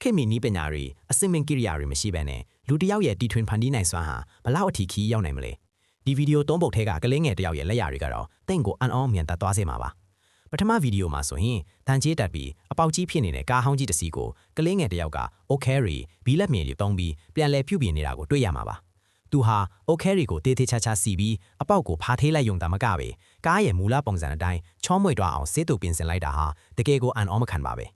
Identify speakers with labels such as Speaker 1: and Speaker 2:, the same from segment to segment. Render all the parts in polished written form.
Speaker 1: ခေတ်မီနီးပညာတွေအစစ်မင်းကိရိယာတွေမရှိဘဲနဲ့လူတစ်ယောက်ရဲ့တီထွင်ဖန်တီးနိုင်စွမ်းဟာဘလောက်အထိခီးရောက်နိုင်မလဲဒီဗီဒီယိုသုံးပုတ်ထဲကကလေးငယ်တစ်ယောက်ရဲ့လက်ရာတွေကတော့တင့်ကိုအံ့ဩမြင်တတ်သွားစေမှာပါပထမဗီဒီယိုမှာဆိုရင်တန်ချေးတက်ပြီးအပေါက်ကြီးဖြစ်နေတဲ့ကားဟောင်းကြီးတစ်စီးကိုကလေးငယ်တစ်ယောက်ကအိုခဲရီဘီလက်မြင်တွေတုံးပြီးပြန်လဲပြုတ်ပြနေတာကိုတွေ့ရမှာပါသူဟာအိုခဲရီကိုတေးသေးချာချာစီပြီးအပေါက်ကိုဖားထေးလိုက်ယုံတာမကပဲကားရဲ့မူလပုံစံအတိုင်းချောမွေ့သွားအောင်စေးတူပြင်ဆင်လိုက်တာဟာတကယ်ကိုအံ့ဩမခံပါပဲ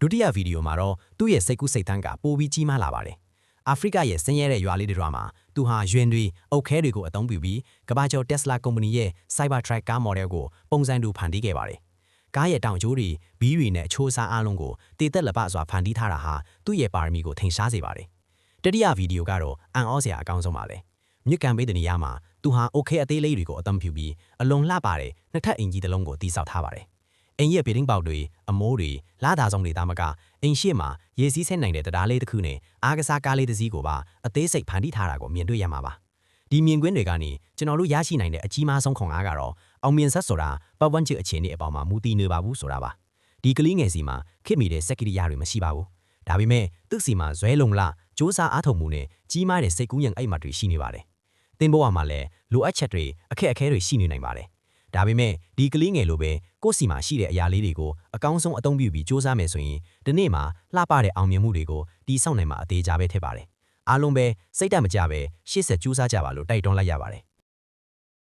Speaker 1: ဒုတိယဗီဒီယိုမှာတော့သူ့ရဲ့စိတ်ကူးစိတ်သန်းကပိုပြီးကြီးမားလာပါတယ်။အာဖရိကရဲ့ဆင်းရဲတဲ့ရွာလေးတွေမှာသူဟာယွင်တွေအုတ်ခဲတွေကိုအသုံးပြုပြီးကမ္ဘာကျော် Tesla ကုမ္ပဏီရဲ့ Cybertruck ကားမော်ဒယ်ကိုပုံစံတူဖန်တီးခဲ့ပါတယ်။ကားရဲ့တောင်ကျိုးတွေဘီးတွေနဲ့အချိုးအစားအလုံးကိုတည်သက်လက်ပစွာဖန်တီးထားတာဟာသူ့ရဲ့ပါရမီကိုထင်ရှားစေပါတယ်။တတိယဗီဒီယိုကတော့အံ့ဩစရာအကောင်းဆုံးပါပဲ။မြစ်ကန်ပေးတဲ့နေရာမှာသူဟာအုတ်ခဲအသေးလေးတွေကိုအသုံးပြုပြီးအလွန်လှပတဲ့နှစ်ထပ်အင်ကြီးတစ်လုံးကိုတည်ဆောက်ထားပါတယ်။အိမ်ရဲ့ဘေဒင်းပေါက်တွေအမိုးတွေလာတာဆောင်တွေသားမကအိမ်ရှိမှာရေစီးဆင်းနိုင်တဲ့တရားလေးတစ်ခုနဲ့အားကစားကားလေးတစ်စီးကိုပါအသေးစိတ်ဖန်တီးထားတာကိုမြင်တွေ့ရမှာပါဒီမြင်ကွင်းတွေကနေကျွန်တော်တို့ရရှိနိုင်တဲ့အကြီးမားဆုံးခွန်အားကတော့အောင်မြင်ဆက်ဆိုတာပတ်ဝန်းကျင်အခြေအနေအပေါ်မှာမူတည်နေပါဘူးဆိုတာပါဒီကလေးငယ်စီမှာခစ်မိတဲ့စက်ကိရိယာတွေမရှိပါဘူးဒါပေမဲ့သူ့စီမှာဇွဲလုံလစ조사အားထုတ်မှုနဲ့ကြီးမားတဲ့စိတ်ကူးရင်အိမ်မတွေရှိနေပါတယ်သင်ဘဝမှာလည်းလိုအပ်ချက်တွေအခက်အခဲတွေရှိနေနိုင်ပါတယ်ဒါပေမဲ့ဒီကလေးငယ်လိုပဲကိုယ့်စီမှာရှိတဲ့အရာလေးတွေကိုအကောင်းဆုံးအသုံးပြုပြီးစူးစမ်းမယ်ဆိုရင်ဒီနေ့မှာလှပတဲ့အောင်မြင်မှုတွေကိုတီးဆောက်နိုင်မှာအသေးချာပဲထင်ပါတယ်အားလုံးပဲစိတ်ဓာတ်မကြပဲရှေ့ဆက်စူးစမ်းကြပါလို့တိုက်တွန်းလိုက်ရပါတယ်